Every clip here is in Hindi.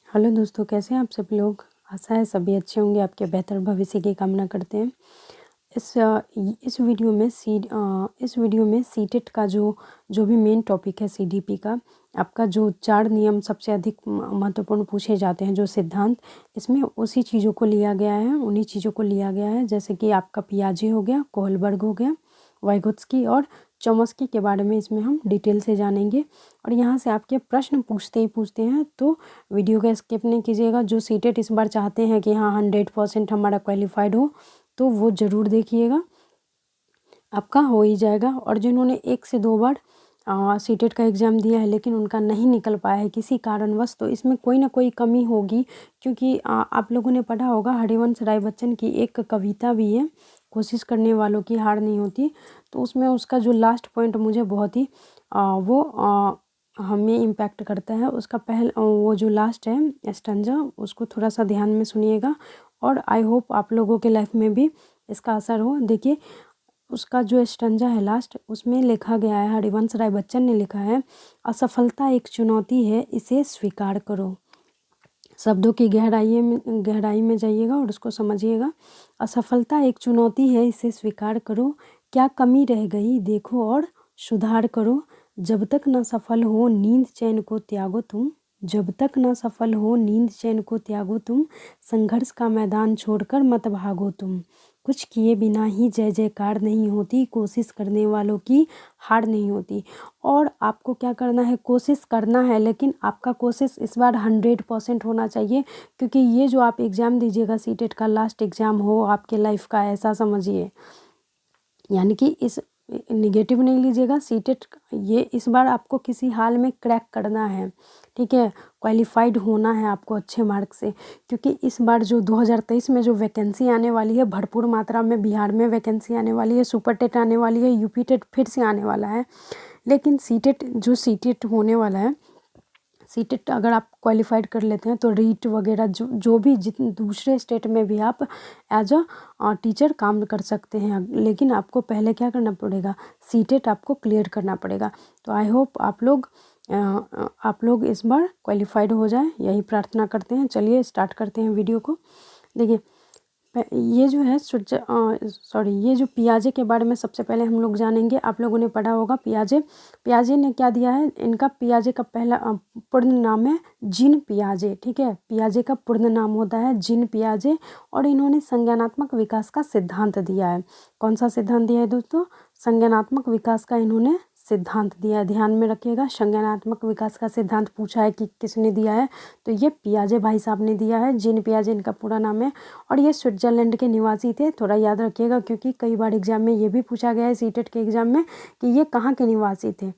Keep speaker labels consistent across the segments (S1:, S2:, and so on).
S1: हेलो दोस्तों, कैसे हैं आप सब लोग। आशा है सभी अच्छे होंगे, आपके बेहतर भविष्य की कामना करते हैं। इस वीडियो में सीटेट का जो भी मेन टॉपिक है सीडीपी का, आपका जो 4 नियम सबसे अधिक महत्वपूर्ण पूछे जाते हैं, जो सिद्धांत, इसमें उसी चीज़ों को लिया गया है, उन्हीं चीज़ों को लिया गया है। जैसे कि आपका पियाजे हो गया, कोहलबर्ग हो गया, वाइगोत्स्की और चॉम्स्की के बारे में इसमें हम डिटेल से जानेंगे। और यहाँ से आपके प्रश्न पूछते हैं, तो वीडियो का स्किप नहीं कीजिएगा। जो सीटेट इस बार चाहते हैं कि हाँ 100% हमारा क्वालिफाइड हो, तो वो ज़रूर देखिएगा, आपका हो ही जाएगा। और जिन्होंने 1 से 2 बार सीटेट का एग्ज़ाम दिया है लेकिन उनका नहीं निकल पाया है किसी कारणवश, तो इसमें कोई ना कोई कमी होगी। क्योंकि आप लोगों ने पढ़ा होगा, हरिवंश राय बच्चन की एक कविता भी है, कोशिश करने वालों की हार नहीं होती। तो उसमें उसका जो लास्ट पॉइंट मुझे बहुत ही वो हमें इम्पैक्ट करता है। उसका वो जो लास्ट है स्टैंजा, उसको थोड़ा सा ध्यान में सुनिएगा और आई होप आप लोगों के लाइफ में भी इसका असर हो। देखिए, उसका जो स्टैंजा है लास्ट, उसमें लिखा गया है, हरिवंश राय बच्चन ने लिखा है, असफलता एक चुनौती है, इसे स्वीकार करो। शब्दों की गहराई में जाइएगा और उसको समझिएगा। असफलता एक चुनौती है, इसे स्वीकार करो। क्या कमी रह गई देखो और सुधार करो। जब तक न सफल हो नींद चैन को त्यागो तुम। जब तक न सफल हो नींद चैन को त्यागो तुम। संघर्ष का मैदान छोड़कर मत भागो तुम। कुछ किए बिना ही जय जयकार नहीं होती, कोशिश करने वालों की हार नहीं होती। और आपको क्या करना है, कोशिश करना है, लेकिन आपका कोशिश इस बार 100% होना चाहिए। क्योंकि ये जो आप एग्ज़ाम दीजिएगा, सीटेट का लास्ट एग्ज़ाम हो आपके लाइफ का, ऐसा समझिए। यानी कि इस निगेटिव नहीं लीजिएगा, सीटेट ये इस बार आपको किसी हाल में क्रैक करना है, ठीक है, क्वालिफाइड होना है आपको अच्छे मार्क से। क्योंकि इस बार जो 2023 में जो वैकेंसी आने वाली है, भरपूर मात्रा में बिहार में वैकेंसी आने वाली है, सुपर टेट आने वाली है, यूपी टेट फिर से आने वाला है। लेकिन सीटेट होने वाला है, सीटेट अगर आप क्वालिफाइड कर लेते हैं तो रीट वगैरह जो भी जितने दूसरे स्टेट में भी आप एज अ टीचर काम कर सकते हैं। लेकिन आपको पहले क्या करना पड़ेगा, सीटेट आपको क्लियर करना पड़ेगा। तो आई होप आप लोग इस बार क्वालिफाइड हो जाए, यही प्रार्थना करते हैं। चलिए स्टार्ट करते हैं वीडियो को। देखिए, ये जो है ये जो पियाजे के बारे में सबसे पहले हम लोग जानेंगे। आप लोगों ने पढ़ा होगा पियाजे ने क्या दिया है। इनका पियाजे का पहला पूर्ण नाम है जीन पियाजे, ठीक है। पियाजे का पूर्ण नाम होता है जीन पियाजे। और इन्होंने संज्ञानात्मक विकास का सिद्धांत दिया है। कौन सा सिद्धांत दिया है दोस्तों, संज्ञानात्मक विकास का इन्होंने सिद्धांत दिया है। ध्यान में रखिएगा, संज्ञानात्मक विकास का सिद्धांत पूछा है कि किसने दिया है, तो ये पियाजे भाई साहब ने दिया है। जीन पियाजे इनका पूरा नाम है। और ये स्विट्जरलैंड के निवासी थे, थोड़ा याद रखिएगा, क्योंकि कई बार एग्जाम में ये भी पूछा गया है सीटेट के एग्जाम में कि ये कहाँ के निवासी थे।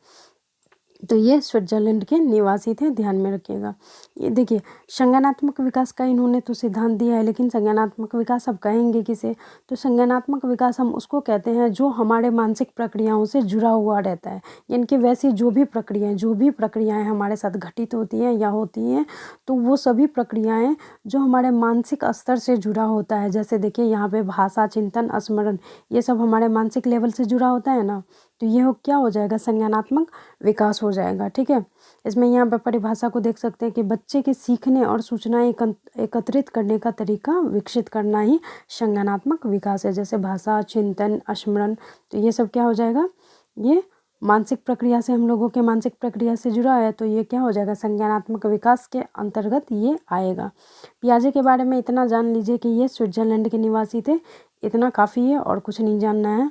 S1: तो ये स्विट्जरलैंड के निवासी थे, ध्यान में रखिएगा। ये देखिए, संज्ञानात्मक विकास का इन्होंने तो सिद्धांत दिया है, लेकिन संज्ञानात्मक विकास अब कहेंगे किसे, तो संज्ञानात्मक विकास हम उसको कहते हैं जो हमारे मानसिक प्रक्रियाओं से जुड़ा हुआ रहता है। यानी कि वैसी जो भी प्रक्रियाएं हमारे साथ घटित होती हैं या होती हैं, तो वो सभी प्रक्रियाएं जो हमारे मानसिक स्तर से जुड़ा होता है। जैसे देखिए यहाँ पे भाषा, चिंतन, स्मरण, ये सब हमारे मानसिक लेवल से जुड़ा होता है ना, तो ये क्या हो जाएगा, संज्ञानात्मक विकास हो जाएगा, ठीक है। इसमें यहाँ पर परिभाषा को देख सकते हैं कि बच्चे के सीखने और सूचनाएं एकत्रित करने का तरीका विकसित करना ही संज्ञानात्मक विकास है। जैसे भाषा, चिंतन, स्मरण, तो ये सब क्या हो जाएगा, ये मानसिक प्रक्रिया से, हम लोगों के मानसिक प्रक्रिया से जुड़ा है, तो ये क्या हो जाएगा, संज्ञानात्मक विकास के अंतर्गत ये आएगा। पियाजे के बारे में इतना जान लीजिए कि ये स्विट्जरलैंड के निवासी थे, इतना काफ़ी है और कुछ नहीं जानना है।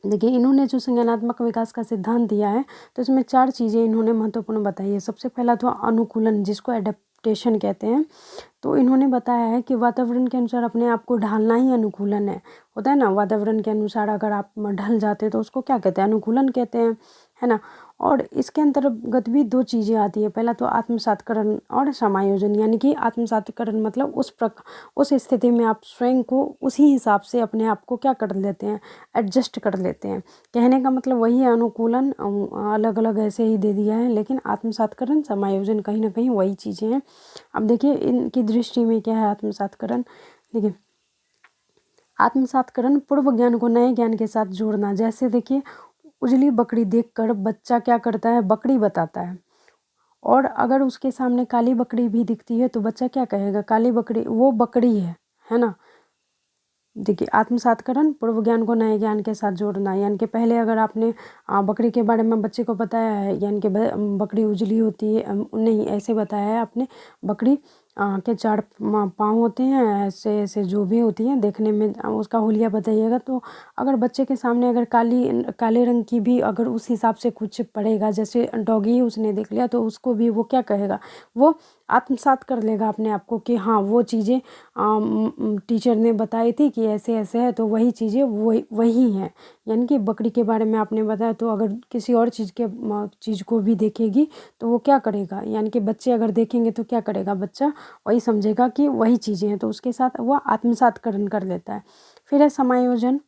S1: देखिए, इन्होंने जो संज्ञानात्मक विकास का सिद्धांत दिया है, तो इसमें 4 चीज़ें इन्होंने महत्वपूर्ण बताई है। सबसे पहला तो अनुकूलन, जिसको एडेप्टेशन कहते हैं। तो इन्होंने बताया है कि वातावरण के अनुसार अपने आप को ढालना ही अनुकूलन है। होता है ना, वातावरण के अनुसार अगर आप ढल जाते हैं तो उसको क्या कहते हैं, अनुकूलन कहते हैं, है ना। और इसके अंतर्गत भी 2 चीज़ें आती है। पहला तो आत्मसातकरण और समायोजन। यानी कि आत्मसातकरण मतलब उस स्थिति में आप स्वयं को उसी हिसाब से अपने आप को क्या कर लेते हैं, एडजस्ट कर लेते हैं। कहने का मतलब वही है, अनुकूलन अलग अलग ऐसे ही दे दिया है, लेकिन आत्मसातकरण, समायोजन कहीं ना कहीं वही चीज़ें हैं। अब देखिए, इनकी दृष्टि में क्या है आत्मसातकरण। देखिए, आत्मसातकरण पूर्व ज्ञान को नए ज्ञान के साथ जोड़ना। जैसे देखिए, उजली बकरी देखकर बच्चा क्या करता है, बकरी बताता है। और अगर उसके सामने काली बकरी भी दिखती है तो बच्चा क्या कहेगा, काली बकरी वो बकरी है ना। देखिए, आत्मसातकरण पूर्व ज्ञान को नए ज्ञान के साथ जोड़ना, यानी कि पहले अगर आपने बकरी के बारे में बच्चे को बताया है, यानी कि बकरी उजली होती है, नहीं ऐसे बताया है आपने, बकरी के 4 पाँव होते हैं, ऐसे ऐसे जो भी होती हैं देखने में, उसका हुलिया बताइएगा। तो अगर बच्चे के सामने अगर काले रंग की भी अगर उस हिसाब से कुछ पड़ेगा, जैसे डॉगी उसने देख लिया, तो उसको भी वो क्या कहेगा, वो आत्मसात कर लेगा अपने आप को कि हाँ वो चीज़ें टीचर ने बताई थी कि ऐसे ऐसे है, तो वही चीज़ें वही हैं। यानी कि बकरी के बारे में आपने बताया, तो अगर किसी और चीज़ को भी देखेगी तो वो क्या करेगा, यानी कि बच्चे अगर देखेंगे तो क्या करेगा, बच्चा वही समझेगा कि वही चीज़ें हैं, तो उसके साथ वो आत्मसातकरण कर लेता है। फिर है समायोजन।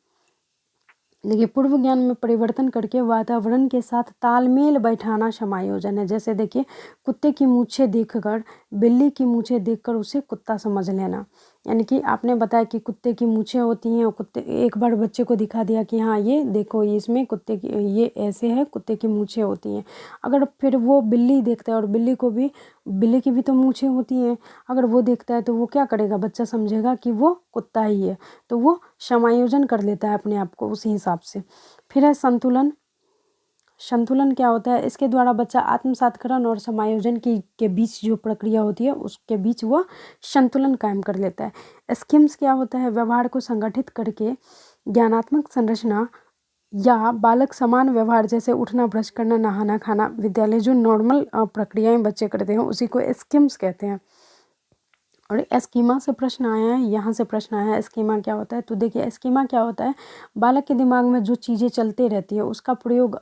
S1: देखिए, पूर्व ज्ञान में परिवर्तन करके वातावरण के साथ तालमेल बैठाना समायोजन है। जैसे देखिए, कुत्ते की मूछें देखकर, बिल्ली की मूछें देखकर उसे कुत्ता समझ लेना। यानी कि आपने बताया कि कुत्ते की मूछें होती हैं, और कुत्ते एक बार बच्चे को दिखा दिया कि हाँ ये देखो, इसमें कुत्ते की ये ऐसे है, कुत्ते की मूछें होती हैं। अगर फिर वो बिल्ली देखता है, और बिल्ली की भी तो मूछें होती हैं, अगर वो देखता है तो वो क्या करेगा, बच्चा समझेगा कि वो कुत्ता ही है, तो वो समायोजन कर लेता है अपने आप को उसी हिसाब से। फिर है संतुलन। संतुलन क्या होता है, इसके द्वारा बच्चा आत्मसातकरण और समायोजन के बीच जो प्रक्रिया होती है उसके बीच वो संतुलन कायम कर लेता है। स्कीम्स क्या होता है, व्यवहार को संगठित करके ज्ञानात्मक संरचना या बालक समान व्यवहार, जैसे उठना, ब्रश करना, नहाना, खाना, विद्यालय, जो नॉर्मल प्रक्रियाएं बच्चे करते हैं उसी को स्कीम्स कहते हैं। और स्कीमा से प्रश्न आया है, यहाँ से प्रश्न आया है स्कीमा क्या होता है। तो देखिए, स्कीमा क्या होता है, बालक के दिमाग में जो चीज़ें चलते रहती है उसका प्रयोग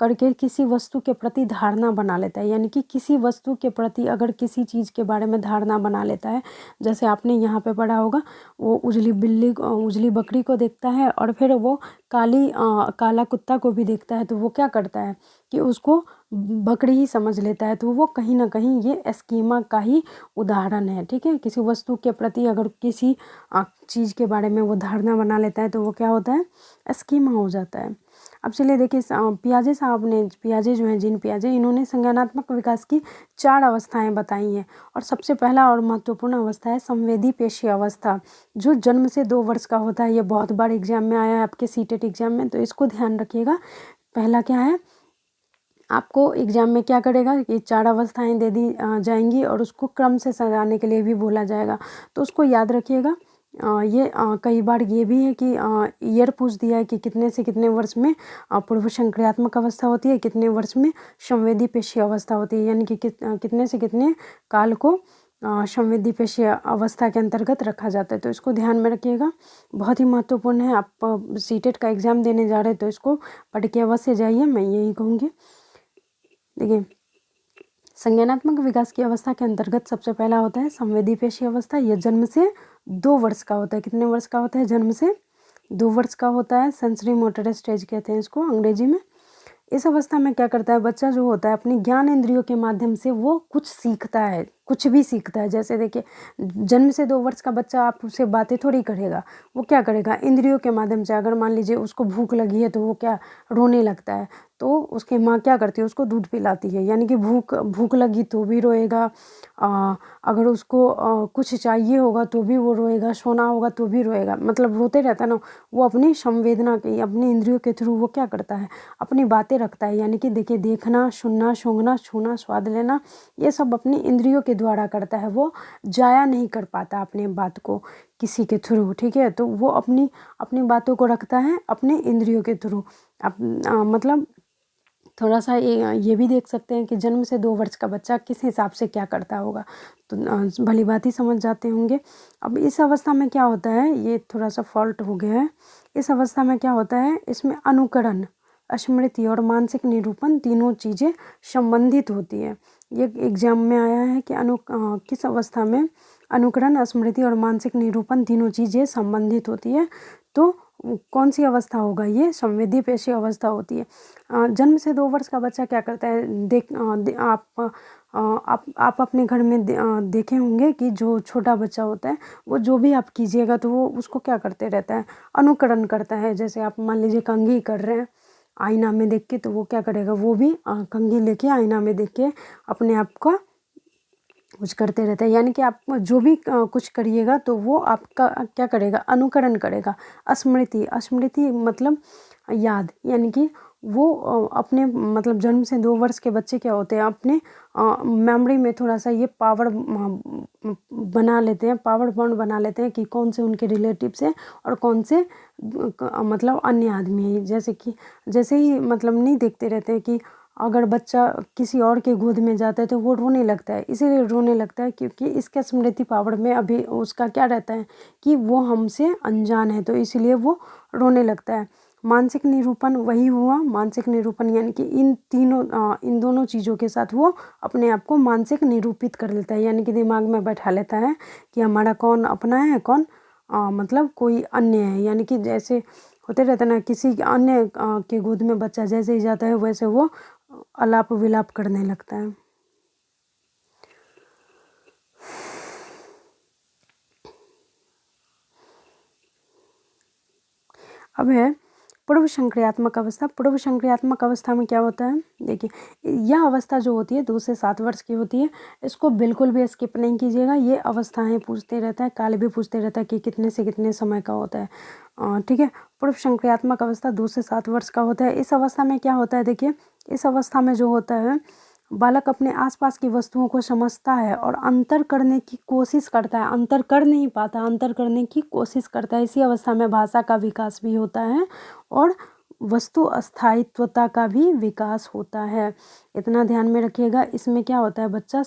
S1: करके किसी वस्तु के प्रति धारणा बना लेता है। यानी कि किसी वस्तु के प्रति अगर किसी चीज़ के बारे में धारणा बना लेता है, जैसे आपने यहाँ पे पढ़ा होगा, वो उजली बकरी को देखता है, और फिर वो काला कुत्ता को भी देखता है, तो वो क्या करता है कि उसको बकरी ही समझ लेता है। तो वो कहीं ना कहीं ये स्कीमा का ही उदाहरण है। ठीक है, किसी वस्तु के प्रति अगर किसी चीज़ के बारे में वो धारणा बना लेता है तो वो क्या होता है, स्कीमा हो जाता है। अब चलिए देखिए, पियाजे जो हैं, जीन पियाजे, इन्होंने संज्ञानात्मक विकास की 4 अवस्थाएं बताई हैं। और सबसे पहला और महत्वपूर्ण अवस्था है संवेदी पेशी अवस्था, जो जन्म से 2 वर्ष का होता है। ये बहुत बार एग्जाम में आया है आपके सीटेट एग्जाम में, तो इसको ध्यान रखिएगा। पहला क्या है, आपको एग्जाम में क्या करेगा कि 4 अवस्थाएं दे दी जाएंगी, और उसको क्रम से सजाने के लिए भी बोला जाएगा, तो उसको याद रखिएगा। ये कई बार ये भी है कि ईयर पूछ दिया है कि कितने से कितने वर्ष में पूर्व संक्रियात्मक अवस्था होती है, कितने वर्ष में संवेदी पेशी अवस्था होती है, यानी कि कितने से कितने काल को संवेदी पेशी अवस्था के अंतर्गत रखा जाता है। तो इसको ध्यान में रखिएगा, बहुत ही महत्वपूर्ण है। आप सीटेट का एग्ज़ाम देने जा रहे हैं तो इसको पढ़ के अवश्य जाइए, मैं यही कहूँगी। देखिए, संज्ञानात्मक विकास की अवस्था के अंतर्गत सबसे पहला होता है संवेदी पेशी अवस्था। यह जन्म से 2 वर्ष का होता है। कितने वर्ष का होता है, जन्म से 2 वर्ष का होता है। सेंसरी मोटर स्टेज कहते हैं इसको अंग्रेजी में। इस अवस्था में क्या करता है बच्चा, जो होता है अपनी ज्ञान इंद्रियों के माध्यम से वो कुछ सीखता है, कुछ भी सीखता है। जैसे देखिए, जन्म से 2 वर्ष का बच्चा, आप उससे बातें थोड़ी करेगा, वो क्या करेगा, इंद्रियों के माध्यम से। अगर मान लीजिए उसको भूख लगी है तो वो क्या, रोने लगता है, तो उसकी माँ क्या करती है, उसको दूध पिलाती है। यानी कि भूख लगी तो भी रोएगा, अगर उसको कुछ चाहिए होगा तो भी वो रोएगा, सोना होगा तो भी रोएगा, मतलब रोते रहता है ना। वो अपनी संवेदना की, अपनी इंद्रियों के थ्रू वो क्या करता है, अपनी बातें रखता है। यानी कि देखिए, देखना, सुनना, सूंघना, छूना, स्वाद लेना, ये सब अपनी इंद्रियों के द्वारा करता है। वो जाया नहीं कर पाता अपने बात को किसी के थ्रू। ठीक है, तो वो अपनी बातों को रखता है अपने इंद्रियों के थ्रू। मतलब थोड़ा सा ये भी देख सकते हैं कि जन्म से 2 वर्ष का बच्चा किस हिसाब से क्या करता होगा, तो भली बात ही समझ जाते होंगे। अब इस अवस्था में क्या होता है, ये थोड़ा सा फॉल्ट हो गया है। इस अवस्था में क्या होता है, इसमें अनुकरण, स्मृति और मानसिक निरूपण तीनों चीज़ें संबंधित होती है। ये एग्जाम में आया है कि किस अवस्था में अनुकरण, स्मृति और मानसिक निरूपण तीनों चीज़ें संबंधित होती है। तो कौन सी अवस्था होगा, ये संवेदी पेशी अवस्था होती है। जन्म से 2 वर्ष का बच्चा क्या करता है, आप अपने घर में देखे होंगे कि जो छोटा बच्चा होता है वो जो भी आप कीजिएगा तो वो उसको क्या करते रहता है, अनुकरण करता है। जैसे आप मान लीजिए कंघी कर रहे हैं आईना में देख के, तो वो क्या करेगा, वो भी कंघी लेके आईना में देख के अपने आप का कुछ करते रहता है। यानी कि आप जो भी कुछ करिएगा तो वो आपका क्या करेगा, अनुकरण करेगा। स्मृति, स्मृति मतलब याद, यानी कि वो अपने मतलब जन्म से 2 वर्ष के बच्चे क्या होते हैं, अपने मेमोरी में थोड़ा सा ये पावर बना लेते हैं, पावर बॉन्ड बना लेते हैं कि कौन से उनके रिलेटिव्स हैं और कौन से मतलब अन्य आदमी हैं। जैसे ही मतलब नहीं देखते रहते हैं कि अगर बच्चा किसी और के गोद में जाता है तो वो रोने लगता है, इसीलिए रोने लगता है क्योंकि इसका स्मृति पावर में अभी उसका क्या रहता है कि वो हमसे अनजान है, तो इसीलिए वो रोने लगता है। मानसिक निरूपण वही हुआ, मानसिक निरूपण यानी कि इन दोनों चीज़ों के साथ वो अपने आप को मानसिक निरूपित कर लेता है, यानी कि दिमाग में बैठा लेता है कि हमारा कौन अपना है, कौन मतलब कोई अन्य है। यानी कि जैसे होते रहता है ना, किसी अन्य के गोद में बच्चा जैसे ही जाता है वैसे वो अलाप विलाप करने लगता है। अब है पूर्व संक्रियात्मक अवस्था। पूर्व संक्रियात्मक अवस्था में क्या होता है, देखिए यह अवस्था जो होती है 2 से 7 वर्ष की होती है। इसको बिल्कुल भी स्किप नहीं कीजिएगा, ये अवस्थाएं पूछते रहता है, काल भी पूछते रहता है कि कितने से कितने समय का होता है। ठीक है, पूर्व संक्रियात्मक अवस्था 2 से 7 वर्ष का होता है। इस अवस्था में क्या होता है, देखिए इस अवस्था में जो होता है, बालक अपने आसपास की वस्तुओं को समझता है और अंतर करने की कोशिश करता है, अंतर कर नहीं पाता, अंतर करने की कोशिश करता है। इसी अवस्था में भाषा का विकास भी होता है और वस्तु स्थायित्वता का भी विकास होता है। इतना ध्यान में रखिएगा। इसमें क्या होता है, बच्चा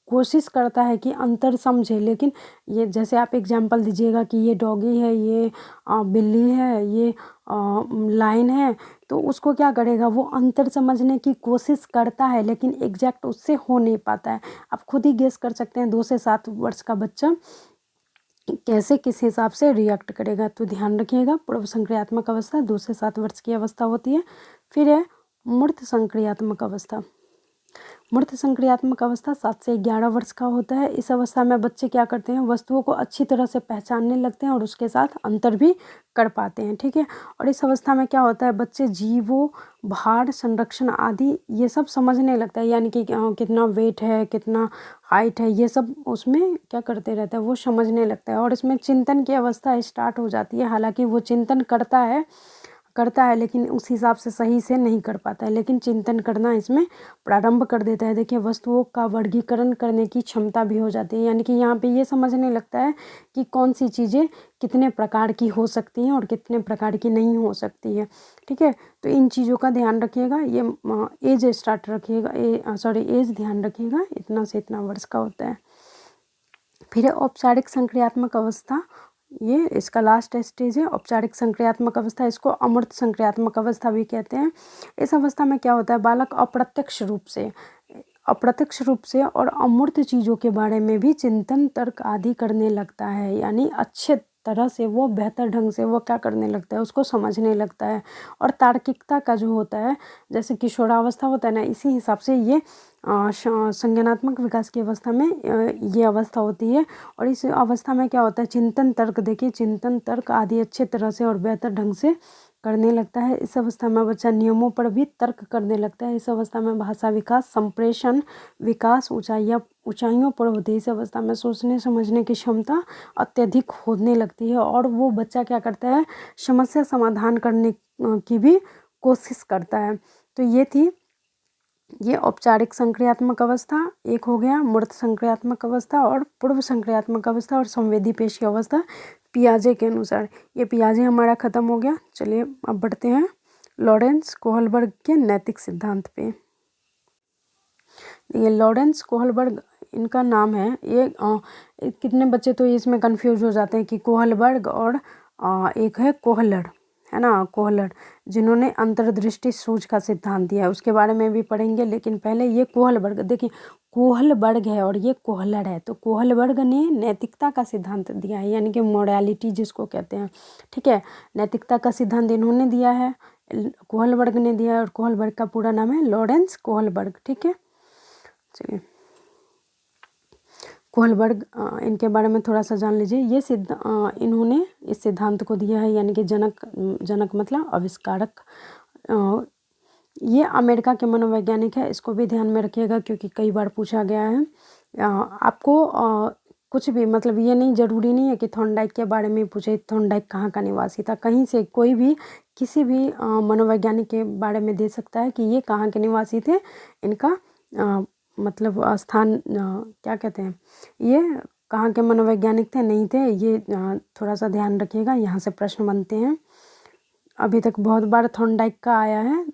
S1: कोशिश करता है कि अंतर समझे, लेकिन ये जैसे आप एग्जाम्पल दीजिएगा कि ये डॉगी है, ये बिल्ली है, ये लाइन है, तो उसको क्या करेगा, वो अंतर समझने की कोशिश करता है लेकिन एग्जैक्ट उससे हो नहीं पाता है। आप खुद ही गेस कर सकते हैं 2 से 7 वर्ष का बच्चा कैसे किस हिसाब से रिएक्ट करेगा। तो ध्यान रखिएगा, पूर्व संक्रियात्मक अवस्था 2 से 7 वर्ष की अवस्था होती है। फिर है मूर्त संक्रियात्मक अवस्था। मूर्त संक्रियात्मक अवस्था 7 से 11 वर्ष का होता है। इस अवस्था में बच्चे क्या करते हैं, वस्तुओं को अच्छी तरह से पहचानने लगते हैं और उसके साथ अंतर भी कर पाते हैं। ठीक है, और इस अवस्था में क्या होता है, बच्चे जीवों, भार, संरक्षण आदि ये सब समझने लगता है, यानी कि कितना वेट है, कितना हाइट है, ये सब उसमें क्या करते रहता है, वो समझने लगता है। और इसमें चिंतन की अवस्था स्टार्ट हो जाती है। हालांकि वो चिंतन करता है लेकिन उस हिसाब से सही से नहीं कर पाता है, लेकिन चिंतन करना इसमें प्रारंभ कर देता है। देखिए वस्तुओं का वर्गीकरण करने की क्षमता भी हो जाती है, यानी कि यहाँ पे ये समझने लगता है कि कौन सी चीज़ें कितने प्रकार की हो सकती हैं और कितने प्रकार की नहीं हो सकती है। ठीक है, तो इन चीज़ों का ध्यान रखिएगा। ये एज स्टार्ट रखिएगा, एज ध्यान रखिएगा, इतना से इतना वर्ष का होता है। फिर है औपचारिक संक्रियात्मक अवस्था, ये इसका लास्ट स्टेज है औपचारिक संक्रियात्मक अवस्था। इसको अमूर्त संक्रियात्मक अवस्था भी कहते हैं। इस अवस्था में क्या होता है, बालक अप्रत्यक्ष रूप से और अमूर्त चीज़ों के बारे में भी चिंतन, तर्क आदि करने लगता है, यानी अच्छे तरह से वो बेहतर ढंग से वो क्या करने लगता है, उसको समझने लगता है। और तार्किकता का जो होता है, जैसे किशोरावस्था होता है ना, इसी हिसाब से ये संज्ञानात्मक विकास की अवस्था में ये अवस्था होती है। और इस अवस्था में क्या होता है, चिंतन तर्क, देखिए चिंतन तर्क आदि अच्छे तरह से और बेहतर ढंग से करने लगता है। इस अवस्था में बच्चा नियमों पर भी तर्क करने लगता है। इस अवस्था में भाषा विकास, संप्रेषण विकास ऊंचाइयों पर होती है। इस अवस्था में सोचने समझने की क्षमता अत्यधिक होने लगती है और वो बच्चा क्या करता है, समस्या समाधान करने की भी कोशिश करता है। तो ये औपचारिक संक्रियात्मक अवस्था एक हो गया, मूर्त संक्रियात्मक अवस्था और पूर्व संक्रियात्मक अवस्था और संवेदी पेशी अवस्था पियाजे के अनुसार। ये पियाजे हमारा खत्म हो गया। चलिए अब बढ़ते हैं लॉरेंस कोहलबर्ग के नैतिक सिद्धांत पे। ये लॉरेंस कोहलबर्ग इनका नाम है। ये कितने बच्चे तो इसमें कंफ्यूज हो जाते हैं कि कोहलबर्ग और एक है कोहलर, है ना, कोहलर, जिन्होंने अंतर्दृष्टि सूझ का सिद्धांत दिया है, उसके बारे में भी पढ़ेंगे। लेकिन पहले ये कोहलबर्ग, देखिए कोहलबर्ग है और ये कोहलर है। तो कोहलबर्ग ने नैतिकता का सिद्धांत दिया है, यानी कि मोरालिटी जिसको कहते हैं। ठीक है, नैतिकता का सिद्धांत इन्होंने दिया है, कोहलबर्ग ने दिया है। और कोहलबर्ग का पूरा नाम है लॉरेंस कोहलबर्ग। ठीक है, चलिए कोहलबर्ग, इनके बारे में थोड़ा सा जान लीजिए। इन्होंने इस सिद्धांत को दिया है, यानी कि जनक मतलब आविष्कारक ये अमेरिका के मनोवैज्ञानिक है, इसको भी ध्यान में रखिएगा क्योंकि कई बार पूछा गया है। आपको कुछ भी मतलब ये नहीं ज़रूरी नहीं है कि थॉर्नडाइक के बारे में पूछे, थॉर्नडाइक कहाँ का निवासी था, कहीं से कोई भी किसी भी मनोवैज्ञानिक के बारे में दे सकता है कि ये कहाँ के निवासी थे, इनका मतलब स्थान क्या कहते हैं, ये कहाँ के मनोवैज्ञानिक थे नहीं थे, ये थोड़ा सा ध्यान रखिएगा, यहाँ से प्रश्न बनते हैं। अभी तक बहुत बार थॉर्नडाइक का आया है,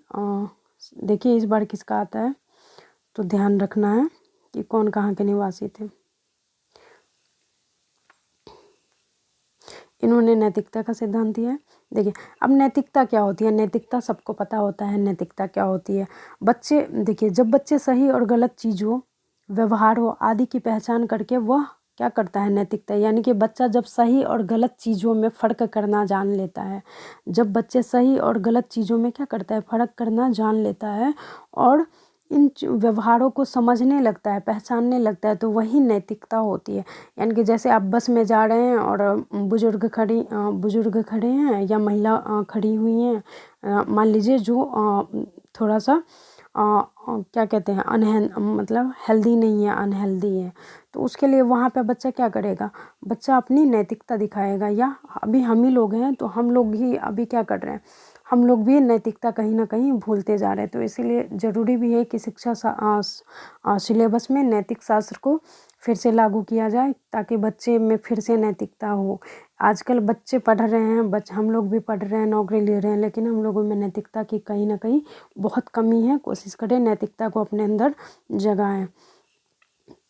S1: देखिए इस बार किसका आता है, तो ध्यान रखना है कि कौन कहाँ के निवासी थे। इन्होंने नैतिकता का सिद्धांत दिया है। देखिए अब नैतिकता क्या होती है, नैतिकता सबको पता होता है नैतिकता क्या होती है। बच्चे देखिए, जब बच्चे सही और गलत चीज़ों, व्यवहार हो आदि की पहचान करके वह क्या करता है, नैतिकता, यानी कि बच्चा जब सही और गलत चीज़ों में फ़र्क करना जान लेता है, जब बच्चे सही और गलत चीज़ों में क्या करता है, फ़र्क करना जान लेता है और इन व्यवहारों को समझने लगता है, पहचानने लगता है, तो वही नैतिकता होती है। यानी कि जैसे आप बस में जा रहे हैं और बुजुर्ग खड़े हैं या महिला खड़ी हुई हैं, मान लीजिए जो थोड़ा सा क्या कहते हैं मतलब हेल्दी नहीं है, अनहेल्दी है, तो उसके लिए वहाँ पे बच्चा क्या करेगा, बच्चा अपनी नैतिकता दिखाएगा। या अभी हम ही लोग हैं तो हम लोग ही अभी क्या कर रहे हैं, हम लोग भी नैतिकता कहीं ना कहीं भूलते जा रहे हैं। तो इसीलिए ज़रूरी भी है कि शिक्षा सिलेबस में नैतिक शास्त्र को फिर से लागू किया जाए ताकि बच्चे में फिर से नैतिकता हो। आजकल बच्चे पढ़ रहे हैं, हम लोग भी पढ़ रहे हैं, नौकरी ले रहे हैं, लेकिन हम लोगों में नैतिकता की कहीं ना कहीं बहुत कमी है। कोशिश करें नैतिकता को अपने अंदर जगाएं।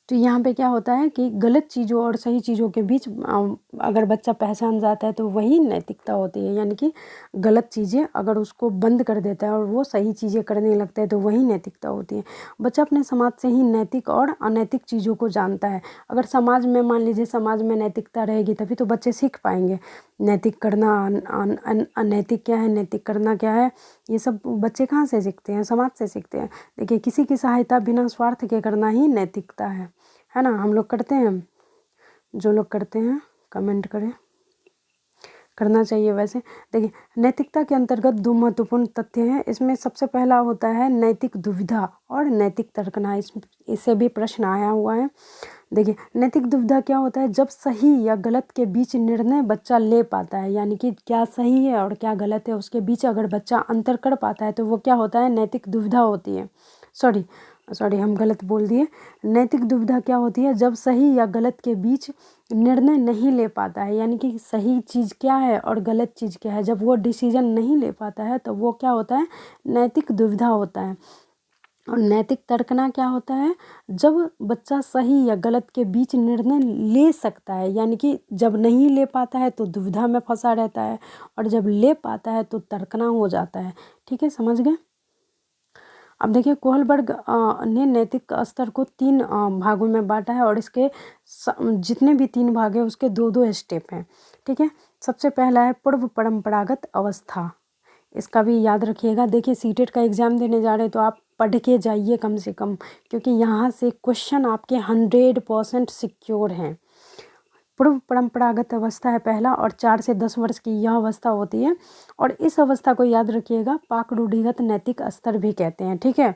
S1: तो यहाँ पे क्या होता है कि गलत चीज़ों और सही चीज़ों के बीच अगर बच्चा पहचान जाता है तो वही नैतिकता होती है। यानी कि गलत चीज़ें अगर उसको बंद कर देता है और वो सही चीज़ें करने लगता है तो वही नैतिकता होती है। बच्चा अपने समाज से ही नैतिक और अनैतिक चीज़ों को जानता है। अगर समाज में मान लीजिए समाज में नैतिकता रहेगी तभी तो बच्चे सीख पाएंगे नैतिक करना, अनैतिक क्या है, नैतिक करना क्या है। ये सब बच्चे कहाँ से सीखते हैं, समाज से सीखते हैं। देखिए किसी की सहायता बिना स्वार्थ के करना ही नैतिकता है ना। हम लोग करते हैं, जो लोग करते हैं कमेंट करें, करना चाहिए वैसे। देखिए नैतिकता के अंतर्गत दो महत्वपूर्ण तथ्य हैं। इसमें सबसे पहला होता है नैतिक दुविधा और नैतिक तर्कना। इससे भी प्रश्न आया हुआ है। देखिए नैतिक दुविधा क्या होता है, जब सही या गलत के बीच निर्णय बच्चा ले पाता है, यानी कि क्या सही है और क्या गलत है उसके बीच अगर बच्चा अंतर कर पाता है तो वो क्या होता है, नैतिक दुविधा होती है। सॉरी हम गलत बोल दिए। नैतिक दुविधा क्या होती है, जब सही या गलत के बीच निर्णय नहीं ले पाता है, यानी कि सही चीज़ क्या है और गलत चीज़ क्या है, जब वो डिसीजन नहीं ले पाता है तो वो क्या होता है, नैतिक दुविधा होता है। और नैतिक तर्कना क्या होता है, जब बच्चा सही या गलत के बीच निर्णय ले सकता है, यानी कि जब नहीं ले पाता है तो दुविधा में फंसा रहता है और जब ले पाता है तो तर्कना हो जाता है। ठीक है, समझ गए। अब देखिए कोहलबर्ग ने नैतिक स्तर को 3 भागों में बांटा है और इसके जितने भी 3 भाग हैं उसके 2-2 स्टेप हैं। ठीक है, सबसे पहला है पूर्व परंपरागत अवस्था, इसका भी याद रखिएगा। देखिए सीटेट का एग्ज़ाम देने जा रहे हैं तो आप पढ़ के जाइए कम से कम, क्योंकि यहाँ से क्वेश्चन आपके 100% सिक्योर हैं। पूर्व परंपरागत अवस्था है पहला, और 4 से 10 वर्ष की यह अवस्था होती है और इस अवस्था को याद रखिएगा पाक रूढ़िगत नैतिक स्तर भी कहते हैं। ठीक है,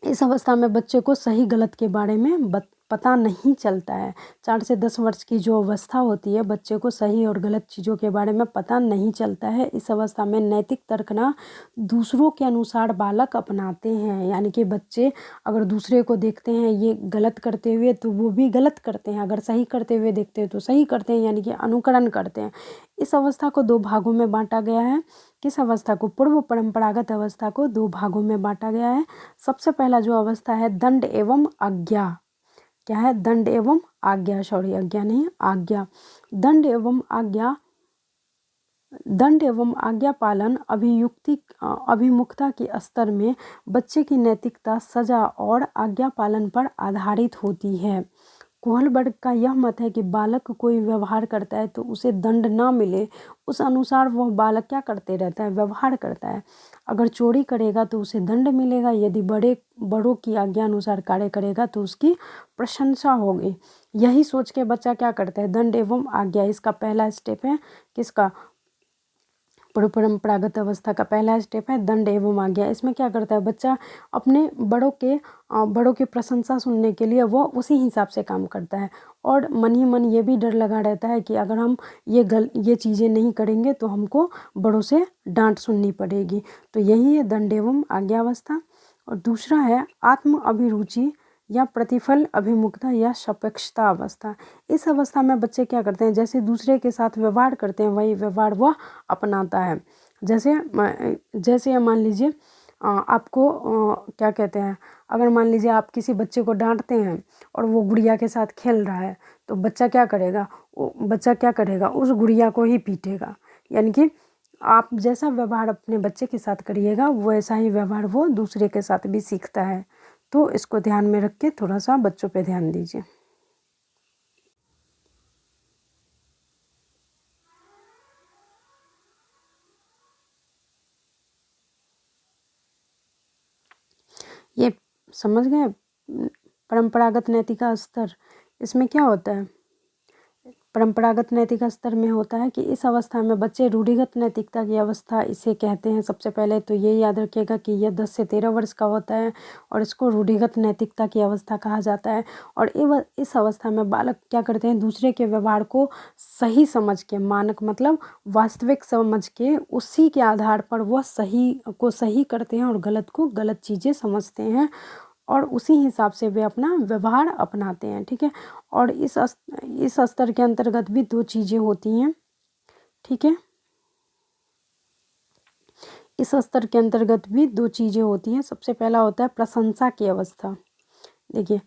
S1: इस अवस्था में बच्चे को सही गलत के बारे में पता नहीं चलता है। 4 से 10 वर्ष की जो अवस्था होती है बच्चे को सही और गलत चीज़ों के बारे में पता नहीं चलता है। इस अवस्था में नैतिक तर्कना दूसरों के अनुसार बालक अपनाते हैं, यानी कि बच्चे अगर दूसरे को देखते हैं ये गलत करते हुए तो वो भी गलत करते हैं, अगर सही करते हुए देखते हैं तो सही करते हैं, यानी कि अनुकरण करते हैं। इस अवस्था को 2 भागों में बांटा गया है। किस अवस्था को, पूर्व परंपरागत अवस्था को 2 भागों में बांटा गया है। सबसे पहला जो अवस्था है दंड एवं आज्ञा, क्या है, दंड एवं आज्ञा, आज्ञा नहीं आज्ञा। दंड एवं आज्ञा पालन अभिमुखता के स्तर में बच्चे की नैतिकता सजा और आज्ञा पालन पर आधारित होती है। कोहलबर्ग का यह मत है कि बालक कोई व्यवहार करता है तो उसे दंड ना मिले, उस अनुसार वह बालक क्या करते रहता है, व्यवहार करता है। अगर चोरी करेगा तो उसे दंड मिलेगा, यदि बड़ों की आज्ञा अनुसार कार्य करेगा तो उसकी प्रशंसा होगी। यही सोच के बच्चा क्या करता है, दंड एवं आज्ञा, इसका पहला स्टेप है किसका, परंपरागत अवस्था का पहला स्टेप है दंड एवं आज्ञा। इसमें क्या करता है बच्चा, अपने बड़ों की प्रशंसा सुनने के लिए वो उसी हिसाब से काम करता है, और मन ही मन ये भी डर लगा रहता है कि अगर हम ये चीज़ें नहीं करेंगे तो हमको बड़ों से डांट सुननी पड़ेगी। तो यही है दंड एवं आज्ञा अवस्था। और दूसरा है आत्म अभिरुचि या प्रतिफल अभिमुखता या सापेक्षता अवस्था। इस अवस्था में बच्चे क्या करते हैं, जैसे दूसरे के साथ व्यवहार करते हैं वही व्यवहार वह अपनाता है। जैसे मान लीजिए आपको क्या कहते हैं, अगर मान लीजिए आप किसी बच्चे को डांटते हैं और वो गुड़िया के साथ खेल रहा है, तो बच्चा क्या करेगा, उस गुड़िया को ही पीटेगा। यानी कि आप जैसा व्यवहार अपने बच्चे के साथ करिएगा वैसा ही व्यवहार वो दूसरे के साथ भी सीखता है। तो इसको ध्यान में रख के थोड़ा सा बच्चों पे ध्यान दीजिए। ये समझ गए परंपरागत नैतिक स्तर। इसमें क्या होता है, परंपरागत नैतिक स्तर में होता है कि इस अवस्था में बच्चे रूढ़िगत नैतिकता की अवस्था इसे कहते हैं। सबसे पहले तो ये याद रखिएगा कि यह 10 से 13 वर्ष का होता है और इसको रूढ़िगत नैतिकता की अवस्था कहा जाता है। और इस अवस्था में बालक क्या करते हैं, दूसरे के व्यवहार को सही समझ के, मानक मतलब वास्तविक समझ के, उसी के आधार पर वह सही को सही करते हैं और गलत को गलत चीज़ें समझते हैं और उसी हिसाब से वे अपना व्यवहार अपनाते हैं। ठीक है, और इस स्तर के अंतर्गत भी दो चीज़ें होती हैं। ठीक है, इस स्तर के अंतर्गत भी दो चीज़ें होती हैं। सबसे पहला होता है प्रशंसा की अवस्था। देखिए,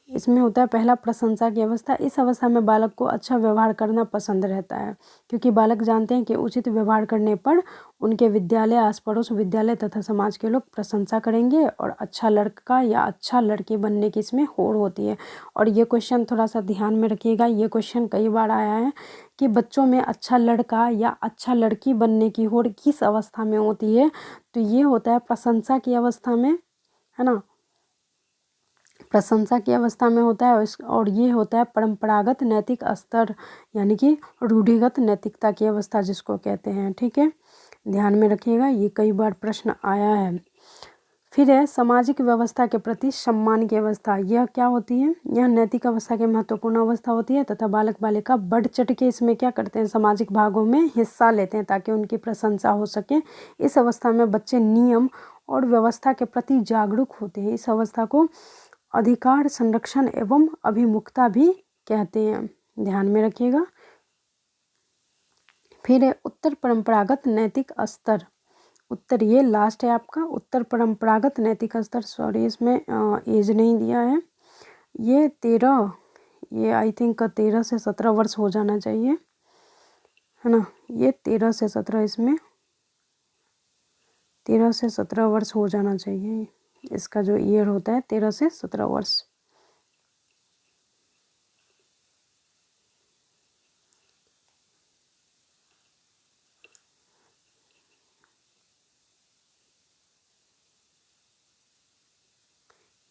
S1: इसमें होता है पहला प्रशंसा की अवस्था। इस अवस्था में बालक को अच्छा व्यवहार करना पसंद रहता है, क्योंकि बालक जानते हैं कि उचित व्यवहार करने पर उनके विद्यालय, आस पड़ोस विद्यालय तथा समाज के लोग प्रशंसा करेंगे और अच्छा लड़का या अच्छा लड़की बनने की इसमें होड़ होती है। और ये क्वेश्चन थोड़ा सा ध्यान में रखिएगा, ये क्वेश्चन कई बार आया है कि बच्चों में अच्छा लड़का या अच्छा लड़की बनने की होड़ किस अवस्था में होती है। तो ये होता है प्रशंसा की अवस्था में, है ना, प्रशंसा की अवस्था में होता है। और ये होता है परंपरागत नैतिक स्तर, यानी कि रूढ़िगत नैतिकता की अवस्था जिसको कहते हैं। ठीक है, ध्यान में रखिएगा, ये कई बार प्रश्न आया है। फिर है सामाजिक व्यवस्था के प्रति सम्मान की अवस्था। यह क्या होती है, यह नैतिक अवस्था की महत्वपूर्ण अवस्था होती है तथा बालक बालिका बढ़ चढ़ के इसमें क्या करते हैं, सामाजिक भागों में हिस्सा लेते हैं ताकि उनकी प्रशंसा हो सके। इस अवस्था में बच्चे नियम और व्यवस्था के प्रति जागरूक होते हैं। इस अवस्था को अधिकार संरक्षण एवं अभिमुखता भी कहते हैं, ध्यान में रखिएगा। फिर है उत्तर परंपरागत नैतिक स्तर। उत्तर ये लास्ट है आपका, उत्तर परंपरागत नैतिक स्तर। सॉरी, इसमें एज नहीं दिया है। ये आई थिंक 13 से 17 वर्ष हो जाना चाहिए, है ना। ये 13 से 17, इसमें 13 से 17 वर्ष हो जाना चाहिए। इसका जो ईयर होता है 13 से 17 वर्ष।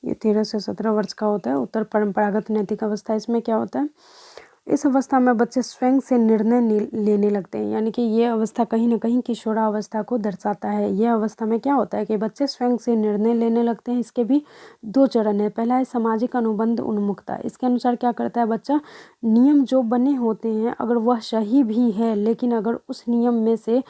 S1: ये 13 से 17 वर्ष का होता है उत्तर परंपरागत नैतिक अवस्था। इसमें क्या होता है, इस अवस्था में बच्चे स्वयं से निर्णय लेने लगते हैं, यानी कि ये अवस्था कहीं ना कहीं किशोरावस्था को दर्शाता है। ये अवस्था में क्या होता है कि बच्चे स्वयं से निर्णय लेने लगते हैं। इसके भी दो चरण है। पहला है सामाजिक अनुबंध उन्मुखता। इसके अनुसार क्या करता है बच्चा, नियम जो बने होते हैं अगर वह सही भी है, लेकिन अगर उस नियम में से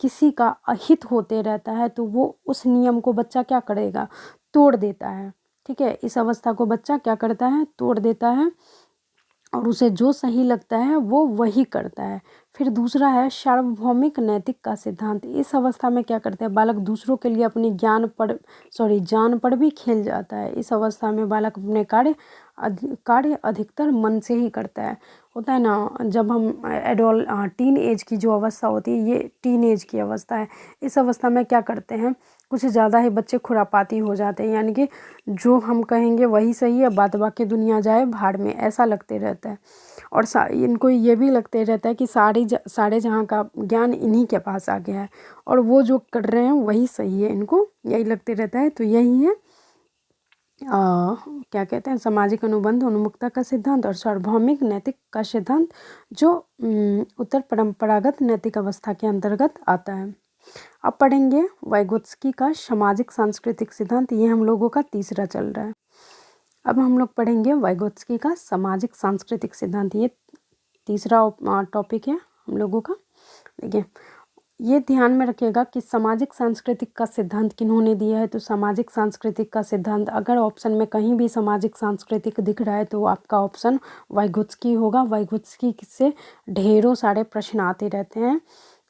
S1: किसी का अहित होते रहता है तो वो उस नियम को बच्चा क्या करेगा, तोड़ देता है। ठीक है, इस अवस्था को बच्चा क्या करता है, तोड़ देता है और उसे जो सही लगता है वो वही करता है। फिर दूसरा है सार्वभौमिक नैतिक का सिद्धांत। इस अवस्था में क्या करते हैं बालक, दूसरों के लिए अपनी जान पर भी खेल जाता है। इस अवस्था में बालक अपने कार्य अधिकतर मन से ही करता है। होता है ना, जब हम टीन एज की जो अवस्था होती है, ये टीन एज की अवस्था है। इस अवस्था में क्या करते हैं, कुछ ज़्यादा ही बच्चे खुरापाती हो जाते हैं, यानी कि जो हम कहेंगे वही सही है, बाद बाकी दुनिया जाए भाड़ में, ऐसा लगते रहता है। और इनको ये भी लगते रहता है कि सारे जहाँ का ज्ञान इन्हीं के पास आ गया है और वो जो कर रहे हैं वही सही है, इनको यही लगते रहता है। तो यही है क्या कहते हैं, सामाजिक अनुबंध उन्मुखता का सिद्धांत और सार्वभौमिक नैतिक का सिद्धांत, जो उत्तर परंपरागत नैतिक अवस्था के अंतर्गत आता है। अब पढ़ेंगे वाइगोत्स्की का सामाजिक सांस्कृतिक सिद्धांत। ये हम लोगों का तीसरा चल रहा है। अब हम लोग पढ़ेंगे वाइगोत्स्की का सामाजिक सांस्कृतिक सिद्धांत। ये तीसरा टॉपिक है हम लोगों का। देखिए, ये ध्यान में रखिएगा कि सामाजिक सांस्कृतिक का सिद्धांत किन्होंने दिया है। तो सामाजिक सांस्कृतिक का सिद्धांत, अगर ऑप्शन में कहीं भी सामाजिक सांस्कृतिक दिख रहा है तो आपका ऑप्शन वाइगोत्स्की होगा। वाइगोत्स्की से ढेरों सारे प्रश्न आते रहते हैं,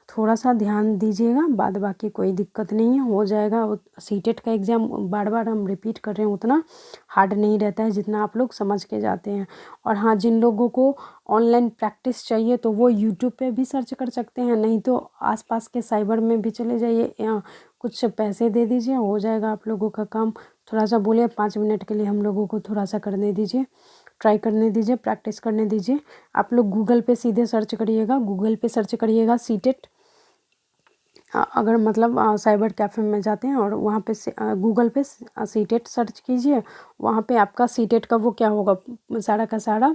S1: थोड़ा सा ध्यान दीजिएगा, बाद बाकी कोई दिक्कत नहीं है, हो जाएगा। सीटेट का एग्ज़ाम बार बार हम रिपीट कर रहे हैं, उतना हार्ड नहीं रहता है जितना आप लोग समझ के जाते हैं। और हाँ, जिन लोगों को ऑनलाइन प्रैक्टिस चाहिए तो वो यूट्यूब पे भी सर्च कर सकते हैं, नहीं तो आसपास के साइबर में भी चले जाइए, कुछ पैसे दे दीजिए, हो जाएगा आप लोगों का काम। थोड़ा सा बोलिए 5 मिनट के लिए हम लोगों को थोड़ा सा करने दीजिए, ट्राई करने दीजिए, प्रैक्टिस करने दीजिए। आप लोग गूगल पे सीधे सर्च करिएगा, गूगल पे सर्च करिएगा सीटेट। अगर मतलब साइबर कैफ़े में जाते हैं और वहाँ पे गूगल पे सीटेट सर्च कीजिए, वहाँ पे आपका सीटेट का वो क्या होगा, सारा का सारा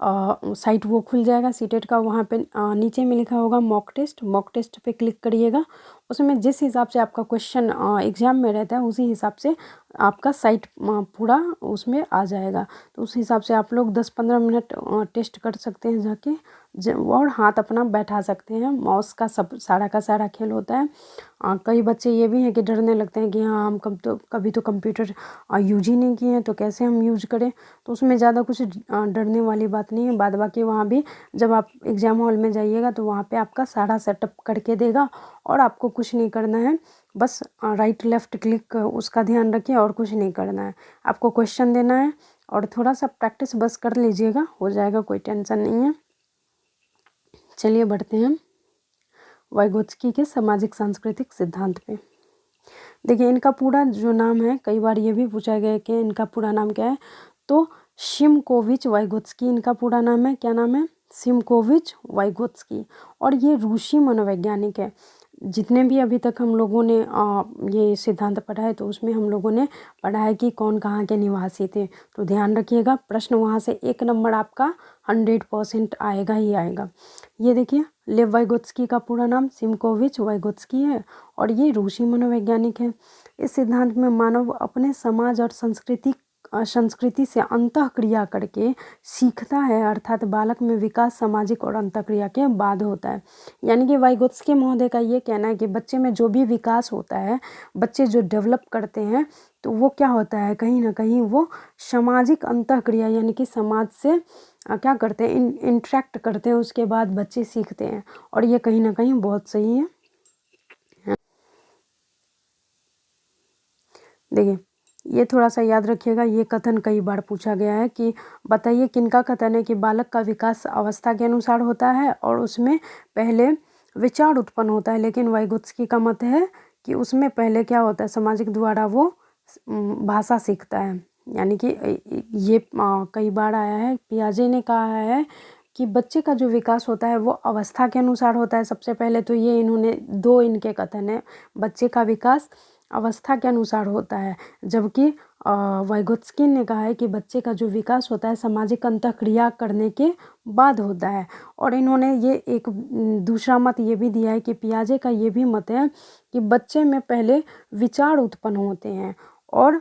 S1: साइट वो खुल जाएगा सीटेट का। वहाँ पे नीचे में लिखा होगा मॉक टेस्ट, मॉक टेस्ट पे क्लिक करिएगा। उसमें जिस हिसाब से आपका क्वेश्चन एग्ज़ाम में रहता है उसी हिसाब से आपका साइट पूरा उसमें आ जाएगा। तो उस हिसाब से आप लोग 10-15 मिनट टेस्ट कर सकते हैं जाके, और हाथ अपना बैठा सकते हैं। माउस का सब सारा का सारा खेल होता है। कई बच्चे ये भी हैं कि डरने लगते हैं कि हाँ, हम कभी तो कंप्यूटर यूज ही नहीं किए हैं तो कैसे हम यूज करें। तो उसमें ज़्यादा कुछ डरने वाली बात नहीं है। बाद बाकी वहाँ भी जब आप एग्ज़ाम हॉल में जाइएगा तो वहाँ पे आपका सारा सेटअप करके देगा और आपको कुछ नहीं करना है, बस राइट लेफ़्ट क्लिक उसका ध्यान रखिए और कुछ नहीं करना है। आपको क्वेश्चन देना है और थोड़ा सा प्रैक्टिस बस कर लीजिएगा, हो जाएगा, कोई टेंशन नहीं है। चलिए बढ़ते हैं वाइगोत्स्की के सामाजिक सांस्कृतिक सिद्धांत पे। देखिए, इनका पूरा जो नाम है, कई बार ये भी पूछा गया कि इनका पूरा नाम क्या है। तो शिमकोविच वाइगोत्स्की इनका पूरा नाम है। क्या नाम है? शिमकोविच वाइगोत्स्की। और ये रूसी मनोवैज्ञानिक है। जितने भी अभी तक हम लोगों ने ये सिद्धांत पढ़ा है तो उसमें हम लोगों ने पढ़ा है कि कौन कहाँ के निवासी थे। तो ध्यान रखिएगा, प्रश्न वहाँ से 1 नंबर आपका 100% आएगा ही आएगा। ये देखिए, लेव वाइगोत्स्की का पूरा नाम शिमकोविच वाइगोत्स्की है और ये रूसी मनोवैज्ञानिक है। इस सिद्धांत में मानव अपने समाज और संस्कृति से अंतःक्रिया करके सीखता है, अर्थात बालक में विकास सामाजिक और अंतःक्रिया के बाद होता है। यानी कि वाइगोत्स्की महोदय का ये कहना है कि बच्चे में जो भी विकास होता है, बच्चे जो डेवलप करते हैं, तो वो क्या होता है, कहीं ना कहीं वो सामाजिक अंतःक्रिया यानी कि समाज से क्या करते हैं, इंटरेक्ट करते हैं, उसके बाद बच्चे सीखते हैं। और ये कहीं ना कहीं बहुत सही है। देखिए, ये थोड़ा सा याद रखिएगा, ये कथन कई बार पूछा गया है कि बताइए किनका कथन है कि बालक का विकास अवस्था के अनुसार होता है और उसमें पहले विचार उत्पन्न होता है। लेकिन वाइगोत्स्की का मत है कि उसमें पहले क्या होता है, सामाजिक द्वारा वो भाषा सीखता है। यानी कि ये कई बार आया है, पियाजे ने कहा है कि बच्चे का जो विकास होता है वो अवस्था के अनुसार होता है। सबसे पहले तो ये इन्होंने दो इनके कथन है, बच्चे का विकास अवस्था के अनुसार होता है, जबकि वाइगोत्स्की ने कहा है कि बच्चे का जो विकास होता है सामाजिक अंतःक्रिया करने के बाद होता है। और इन्होंने ये एक दूसरा मत ये भी दिया है कि पियाजे का ये भी मत है कि बच्चे में पहले विचार उत्पन्न होते हैं। और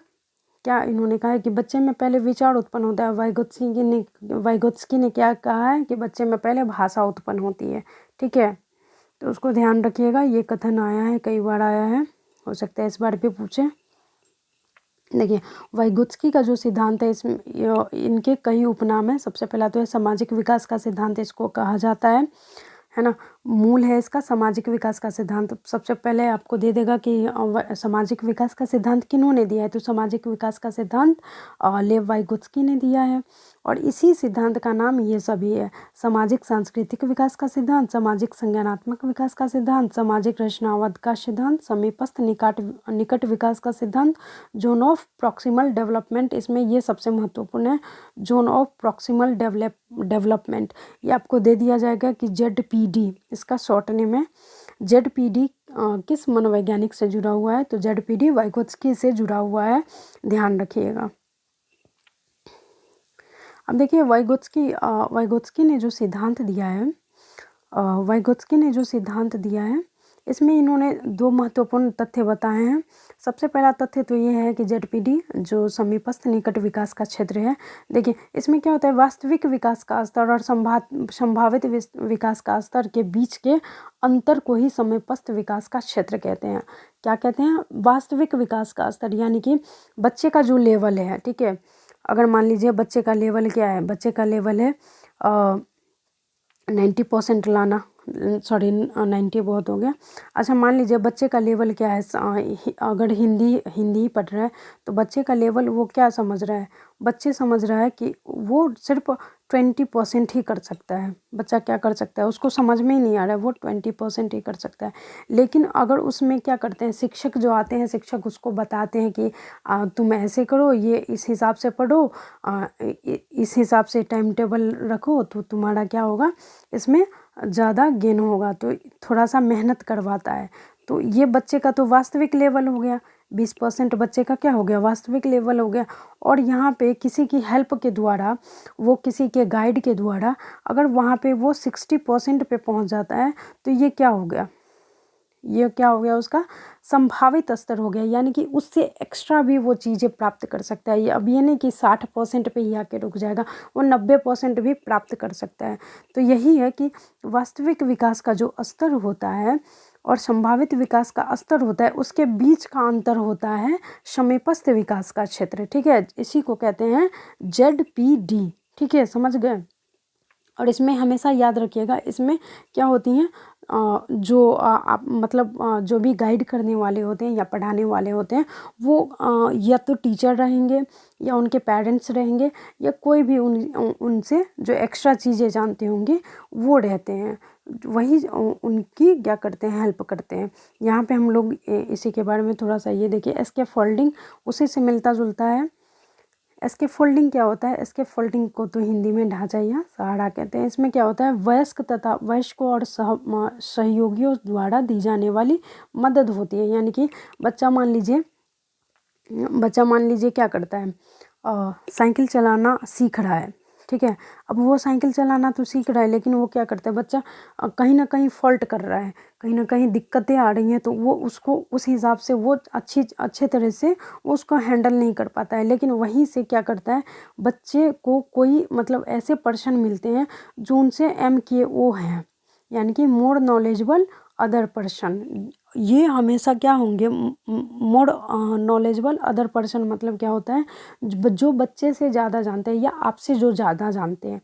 S1: क्या इन्होंने कहा है कि बच्चे में पहले विचार उत्पन्न होता है। वाइगोत्स्की ने क्या कहा है कि बच्चे में पहले भाषा उत्पन्न होती है। ठीक है, तो उसको ध्यान रखिएगा, ये कथन आया है, कई बार आया है, हो सकता है इस बार भी पूछे। देखिए, वाइगोत्स्की का जो सिद्धांत है, इसमें इनके कई उपनाम हैं। सबसे पहला तो है सामाजिक विकास का सिद्धांत, इसको कहा जाता है ना। मूल है इसका सामाजिक विकास का सिद्धांत। सबसे पहले आपको दे देगा कि सामाजिक विकास का सिद्धांत किन्होंने दिया है। तो सामाजिक विकास का सिद्धांत लेव वाइगोत्स्की ने दिया है और इसी सिद्धांत का नाम ये सभी है। सामाजिक सांस्कृतिक विकास का सिद्धांत, सामाजिक संज्ञानात्मक विकास का सिद्धांत, सामाजिक रचनावाद का सिद्धांत, समीपस्थ निकट विकास का सिद्धांत, जोन ऑफ प्रॉक्सिमल डेवलपमेंट, इसमें ये सबसे महत्वपूर्ण है, जोन ऑफ प्रॉक्सिमल डेवलपमेंट। ये आपको दे दिया जाएगा कि ZPD, इसका शॉर्ट नेम है। ZPD किस मनोवैज्ञानिक से जुड़ा हुआ है, तो ZPD वाइगोत्स्की से जुड़ा हुआ है, ध्यान रखिएगा। अब देखिए वाइगोत्स्की ने जो सिद्धांत दिया है, वाइगोत्स्की ने जो सिद्धांत दिया है, इसमें इन्होंने 2 महत्वपूर्ण तथ्य बताए हैं। सबसे पहला तथ्य तो ये है कि ZPD जो समीपस्थ निकट विकास का क्षेत्र है, देखिए इसमें क्या होता है, वास्तविक विकास का स्तर और संभावित विकास का स्तर के बीच के अंतर को ही समीपस्थ विकास का क्षेत्र कहते हैं। क्या कहते हैं? वास्तविक विकास का स्तर, यानी कि बच्चे का जो लेवल है, ठीक है। अगर मान लीजिए बच्चे का लेवल क्या है, बच्चे का लेवल है 90% लाना, सॉरी 90 बहुत हो गया। अच्छा मान लीजिए बच्चे का लेवल क्या है, अगर हिंदी पढ़ रहा है तो बच्चे का लेवल वो क्या समझ रहा है, बच्चे समझ रहा है कि वो सिर्फ 20% ही कर सकता है। बच्चा क्या कर सकता है, उसको समझ में ही नहीं आ रहा है, वो 20% ही कर सकता है। लेकिन अगर उसमें क्या करते हैं, शिक्षक जो आते हैं, शिक्षक उसको बताते हैं कि तुम ऐसे करो, ये इस हिसाब से पढ़ो, इस हिसाब से टाइम टेबल रखो, तो तुम्हारा क्या होगा, इसमें ज़्यादा गेन होगा। तो थोड़ा सा मेहनत करवाता है। तो ये बच्चे का तो वास्तविक लेवल हो गया, 20% बच्चे का क्या हो गया, वास्तविक लेवल हो गया। और यहाँ पे किसी की हेल्प के द्वारा, वो किसी के गाइड के द्वारा अगर वहाँ पे वो 60% पे पहुँच जाता है, तो ये क्या हो गया, ये क्या हो गया, उसका संभावित स्तर हो गया, यानी कि उससे एक्स्ट्रा भी वो चीज़ें प्राप्त कर सकता है। अब ये नहीं कि 60% पे ही आके रुक जाएगा, वो 90% भी प्राप्त कर सकता है। तो यही है कि वास्तविक विकास का जो स्तर होता है और संभावित विकास का स्तर होता है, उसके बीच का अंतर होता है समीपस्थ विकास का क्षेत्र, ठीक है। इसी को कहते हैं ZPD, ठीक है, समझ गए। और इसमें हमेशा याद रखिएगा, इसमें क्या होती हैं, जो आप मतलब जो भी गाइड करने वाले होते हैं या पढ़ाने वाले होते हैं, वो या तो टीचर रहेंगे या उनके पेरेंट्स रहेंगे या कोई भी उनसे जो एक्स्ट्रा चीज़ें जानते होंगे वो रहते हैं, वही उनकी क्या करते हैं, हेल्प करते हैं। यहाँ पे हम लोग इसी के बारे में थोड़ा सा ये देखिए, एस्केप फोल्डिंग उसी से मिलता जुलता है। एस्केप फोल्डिंग क्या होता है, एस्केप फोल्डिंग को तो हिंदी में ढांचा या सहारा कहते हैं। इसमें क्या होता है, वयस्कों और सहयोगियों द्वारा दी जाने वाली मदद होती है। यानी कि बच्चा मान लीजिए क्या करता है, साइकिल चलाना सीख रहा है, ठीक है। अब वो साइकिल चलाना तो सीख रहा है, लेकिन वो क्या करता है, बच्चा कहीं ना कहीं फॉल्ट कर रहा है, कहीं ना कहीं दिक्कतें आ रही हैं, तो वो उसको उस हिसाब से वो अच्छे तरह से वो उसको हैंडल नहीं कर पाता है। लेकिन वहीं से क्या करता है, बच्चे को कोई मतलब ऐसे पर्सन मिलते हैं जो उनसे MKO हैं, यानी कि मोर नॉलेजेबल अदर पर्सन। ये हमेशा क्या होंगे, मोर नॉलेजेबल अदर पर्सन मतलब क्या होता है, जो बच्चे से ज़्यादा जानते हैं या आपसे जो ज़्यादा जानते हैं,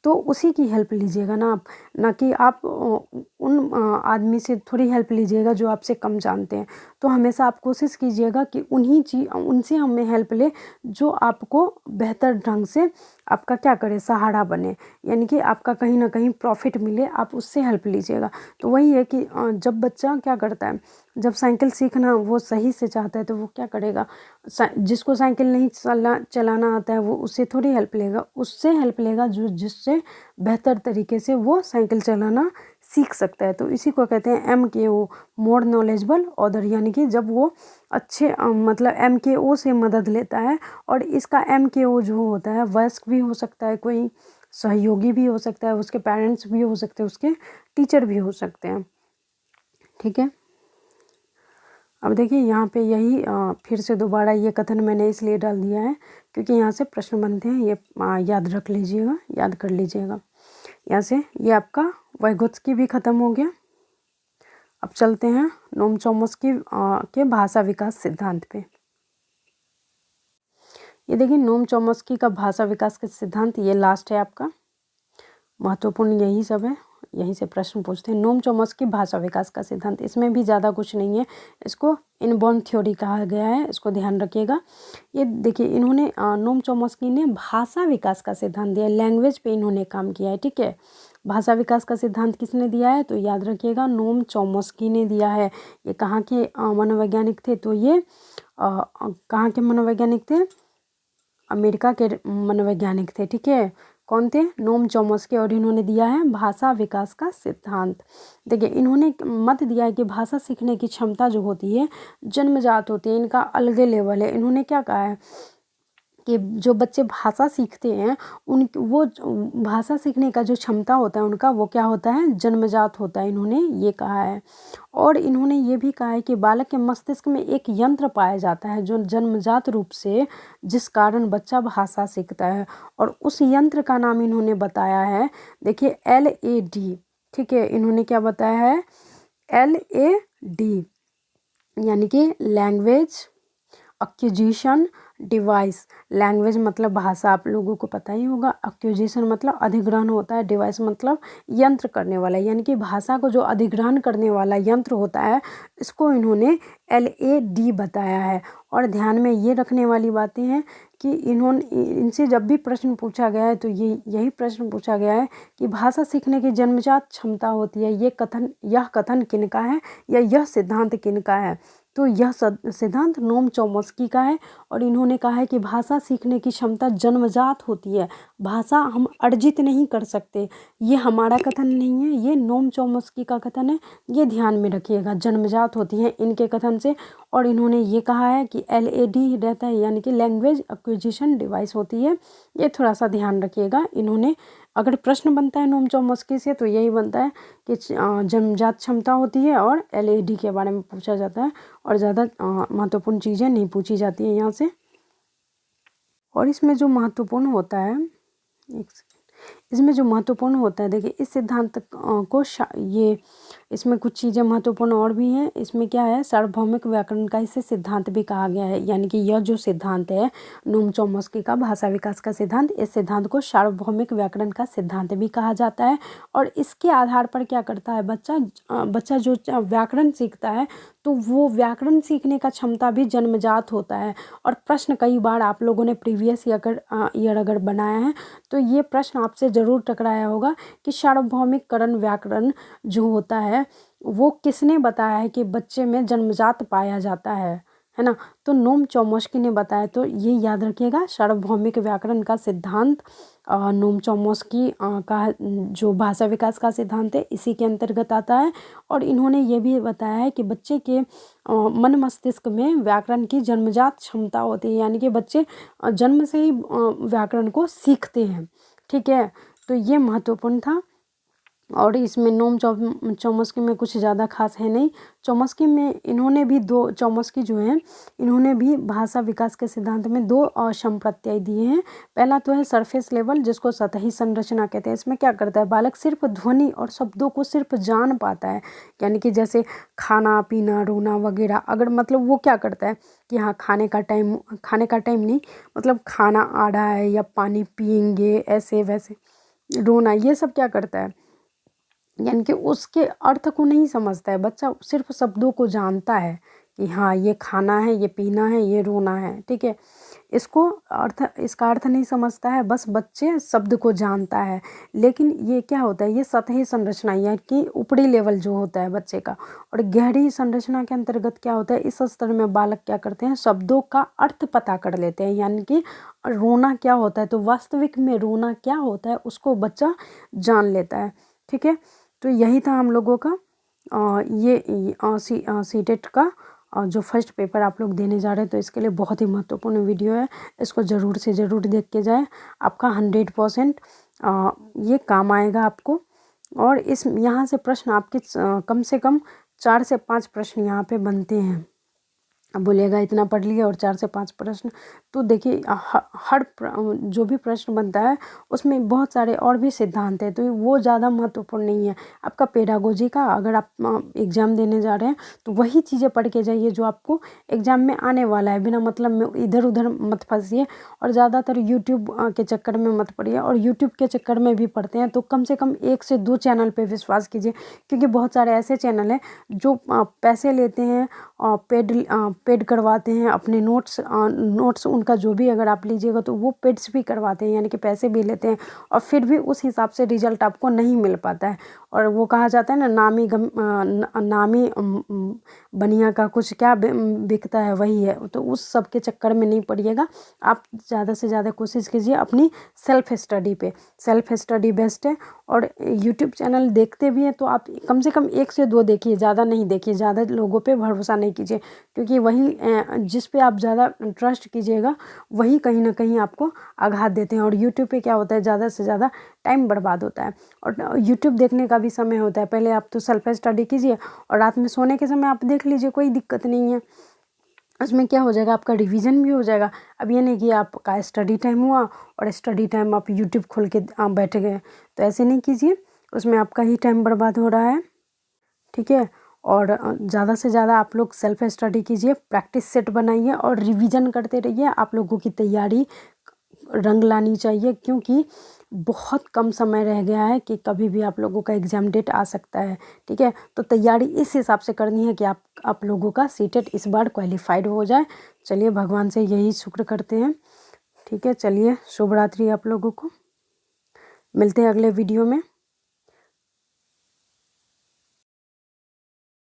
S1: तो उसी की हेल्प लीजिएगा ना आप, ना कि आप उन आदमी से थोड़ी हेल्प लीजिएगा जो आपसे कम जानते हैं। तो हमेशा आप कोशिश कीजिएगा कि उनसे हमें हेल्प ले जो आपको बेहतर ढंग से आपका क्या करे, सहारा बने, यानी कि आपका कहीं ना कहीं प्रॉफिट मिले, आप उससे हेल्प लीजिएगा। तो वही है कि जब बच्चा क्या करता है, जब साइकिल सीखना वो सही से चाहता है, तो वो क्या करेगा, जिसको साइकिल नहीं चलाना आता है वो उससे थोड़ी हेल्प लेगा, उससे हेल्प लेगा जिससे बेहतर तरीके से वो साइकिल चलाना सीख सकता है। तो इसी को कहते हैं MKO, मोर नॉलेजेबल अदर, यानी कि जब वो अच्छे मतलब MKO से मदद लेता है। और इसका MKO जो होता है, वयस्क भी हो सकता है, कोई सहयोगी भी हो सकता है, उसके पेरेंट्स भी हो सकते हैं, उसके टीचर भी हो सकते हैं, ठीक है। अब देखिए यहाँ पे यही फिर से दोबारा ये कथन मैंने इसलिए डाल दिया है क्योंकि यहाँ से प्रश्न बनते हैं, ये याद रख लीजिएगा, याद कर लीजिएगा। यहाँ से ये आपका वाइगोत्स्की भी ख़त्म हो गया। अब चलते हैं नोम चॉम्स्की के भाषा विकास सिद्धांत पे। ये देखिए नोम चॉम्स्की का भाषा विकास का सिद्धांत, ये लास्ट है आपका, महत्वपूर्ण यही सब है, यहीं से प्रश्न पूछते हैं। नोम चॉम्स्की भाषा विकास का सिद्धांत, इसमें भी ज़्यादा कुछ नहीं है, इसको इनबॉर्न थ्योरी कहा गया है, इसको ध्यान रखिएगा। ये देखिए इन्होंने नोम चॉम्स्की ने भाषा विकास का सिद्धांत दिया, लैंग्वेज पे इन्होंने काम किया है, ठीक है। भाषा विकास का सिद्धांत किसने दिया है, तो याद रखिएगा नोम चॉम्स्की ने दिया है। ये कहाँ के मनोवैज्ञानिक थे, तो ये कहाँ के मनोवैज्ञानिक थे, अमेरिका के मनोवैज्ञानिक थे, ठीक है। कौन थे, नोम चॉम्स्की, और इन्होंने दिया है भाषा विकास का सिद्धांत। देखिए इन्होंने मत दिया है कि भाषा सीखने की क्षमता जो होती है जन्मजात होती है, इनका अलग लेवल है। इन्होंने क्या कहा है, कि जो बच्चे भाषा सीखते हैं उन वो भाषा सीखने का जो क्षमता होता है उनका, वो क्या होता है, जन्मजात होता है, इन्होंने ये कहा है। और इन्होंने ये भी कहा है कि बालक के मस्तिष्क में एक यंत्र पाया जाता है जो जन्मजात रूप से, जिस कारण बच्चा भाषा सीखता है, और उस यंत्र का नाम इन्होंने बताया है, देखिए LAD। ठीक है, इन्होंने क्या बताया है, LAD, यानी कि लैंग्वेज एक्विजिशन डिवाइस। लैंग्वेज मतलब भाषा, आप लोगों को पता ही होगा। एक्विजिशन मतलब अधिग्रहण होता है, डिवाइस मतलब यंत्र करने वाला, यानी कि भाषा को जो अधिग्रहण करने वाला यंत्र होता है, इसको इन्होंने LAD बताया है। और ध्यान में ये रखने वाली बातें हैं कि इनसे जब भी प्रश्न पूछा गया है तो यही प्रश्न पूछा गया है कि भाषा सीखने की जन्मजात क्षमता होती है, यह कथन किनका है या यह सिद्धांत किनका है। तो यह सिद्धांत नोम चॉम्स्की का है। और इन्होंने कहा है कि भाषा सीखने की क्षमता जन्मजात होती है, भाषा हम अर्जित नहीं कर सकते। ये हमारा कथन नहीं है, ये नोम चॉम्स्की का कथन है, ये ध्यान में रखिएगा, जन्मजात होती है इनके कथन से। और इन्होंने ये कहा है कि LAD रहता है, यानी कि लैंग्वेज एक्विजिशन डिवाइस होती है, ये थोड़ा सा ध्यान रखिएगा। इन्होंने, अगर प्रश्न बनता है नोम चॉम्स्की से तो यही बनता है कि जन्मजात क्षमता होती है और LAD के बारे में पूछा जाता है, और ज़्यादा महत्वपूर्ण चीज़ें नहीं पूछी जाती हैं यहाँ से। और इसमें जो महत्वपूर्ण होता है, इसमें जो महत्वपूर्ण होता है, देखिए इस सिद्धांत को ये इसमें कुछ चीज़ें महत्वपूर्ण और भी हैं। इसमें क्या है, सार्वभौमिक व्याकरण का इसे सिद्धांत भी कहा गया है, यानी कि यह जो सिद्धांत है नोम चॉम्स्की का भाषा विकास का सिद्धांत, इस सिद्धांत को सार्वभौमिक व्याकरण का सिद्धांत भी कहा जाता है। और इसके आधार पर क्या करता है बच्चा जो व्याकरण सीखता है, तो वो व्याकरण सीखने का क्षमता भी जन्मजात होता है। और प्रश्न कई बार आप लोगों ने प्रीवियस ईयर अगर बनाया है तो ये प्रश्न आपसे ज़रूर टकराया होगा कि सार्वभौमिकरण व्याकरण जो होता है वो किसने बताया है कि बच्चे में जन्मजात पाया जाता है ना। तो नोम चॉम्स्की ने बताया। तो ये याद रखिएगा, सार्वभौमिक व्याकरण का सिद्धांत नोम चॉम्स्की का जो भाषा विकास का सिद्धांत है इसी के अंतर्गत आता है। और इन्होंने ये भी बताया है कि बच्चे के मन मस्तिष्क में व्याकरण की जन्मजात क्षमता होती है, यानी कि बच्चे जन्म से ही व्याकरण को सीखते हैं। ठीक है, तो ये महत्वपूर्ण था। और इसमें नोम चॉम्स्की में कुछ ज़्यादा खास है नहीं। चॉम्स्की में इन्होंने भी चॉम्स्की जो हैं इन्होंने भी भाषा विकास के सिद्धांत में 2 संप्रत्यय दिए हैं। पहला तो है सरफेस लेवल, जिसको सतही संरचना कहते हैं। इसमें क्या करता है, बालक सिर्फ ध्वनि और शब्दों को सिर्फ जान पाता है, यानी कि जैसे खाना पीना रोना वगैरह, अगर मतलब वो क्या करता है कि हाँ खाने का टाइम नहीं, मतलब खाना आ रहा है या पानी पिएंगे ऐसे वैसे, रोना, ये सब क्या करता है, यानी कि उसके अर्थ को नहीं समझता है बच्चा, सिर्फ शब्दों को जानता है कि हाँ ये खाना है, ये पीना है, ये रोना है। ठीक है, इसका अर्थ नहीं समझता है, बस बच्चे शब्द को जानता है। लेकिन ये क्या होता है, ये सतही संरचना यानी कि ऊपरी लेवल जो होता है बच्चे का। और गहरी संरचना के अंतर्गत क्या होता है, इस स्तर में बालक क्या करते हैं, शब्दों का अर्थ पता कर लेते हैं, यानी कि रोना क्या होता है, तो वास्तविक में रोना क्या होता है उसको बच्चा जान लेता है। ठीक है, तो यही था हम लोगों का ये सीटेट का जो फर्स्ट पेपर आप लोग देने जा रहे हैं। तो इसके लिए बहुत ही महत्वपूर्ण वीडियो है, इसको ज़रूर से ज़रूर देख के जाएं, आपका 100% ये काम आएगा आपको। और यहाँ से प्रश्न आपके कम से कम 4 से 5 प्रश्न यहाँ पे बनते हैं। अब बोलिएगा इतना पढ़ लिया और 4 से 5 प्रश्न, तो देखिए हर जो भी प्रश्न बनता है उसमें बहुत सारे और भी सिद्धांत हैं, तो वो ज़्यादा महत्वपूर्ण नहीं है। आपका पेडागोजी का अगर आप एग्ज़ाम देने जा रहे हैं तो वही चीज़ें पढ़ के जाइए जो आपको एग्ज़ाम में आने वाला है, बिना मतलब में इधर उधर मत फंसिए। और ज़्यादातर यूट्यूब के चक्कर में मत पड़िए, और यूट्यूब के चक्कर में भी पढ़ते हैं तो कम से कम 1 से 2 चैनल पर विश्वास कीजिए, क्योंकि बहुत सारे ऐसे चैनल हैं जो पैसे लेते हैं और पेड करवाते हैं अपने नोट्स उनका जो भी अगर आप लीजिएगा तो वो पेड्स भी करवाते हैं, यानी कि पैसे भी लेते हैं, और फिर भी उस हिसाब से रिजल्ट आपको नहीं मिल पाता है। और वो कहा जाता है ना, नामी बनिया का कुछ क्या बिकता है वही है। तो उस सब के चक्कर में नहीं पड़िएगा। आप ज़्यादा से ज़्यादा कोशिश कीजिए अपनी सेल्फ स्टडी पे। सेल्फ स्टडी बेस्ट है। और यूट्यूब चैनल देखते भी हैं तो आप कम से कम 1 से 2 देखिए, ज़्यादा नहीं देखिए। ज़्यादा लोगों पे भरोसा नहीं कीजिए, क्योंकि वही जिस पे आप ज़्यादा ट्रस्ट कीजिएगा वही कहीं ना कहीं आपको आघात देते हैं। और यूट्यूब पे क्या होता है, ज़्यादा से ज़्यादा टाइम बर्बाद होता है। और यूट्यूब देखने का भी समय होता है। पहले आप तो सेल्फ स्टडी कीजिए और रात में सोने के समय आप देख लीजिए, कोई दिक्कत नहीं है। उसमें क्या हो जाएगा, आपका रिवीजन भी हो जाएगा। अब ये नहीं कि आपका स्टडी टाइम हुआ और स्टडी टाइम आप यूट्यूब खोल के बैठ गए, तो ऐसे नहीं कीजिए, उसमें आपका ही टाइम बर्बाद हो रहा है। ठीक है। और ज़्यादा से ज़्यादा आप लोग सेल्फ स्टडी कीजिए, प्रैक्टिस सेट बनाइए और रिवीजन करते रहिए। आप लोगों की तैयारी रंग लानी चाहिए, क्योंकि बहुत कम समय रह गया है कि कभी भी आप लोगों का एग्ज़ाम डेट आ सकता है। ठीक है। तो तैयारी इस हिसाब से करनी है कि आप लोगों का सीटेट इस बार क्वालिफाइड हो जाए। चलिए, भगवान से यही शुक्र करते हैं। ठीक है, चलिए, शुभ रात्रि आप लोगों को। मिलते हैं अगले वीडियो में।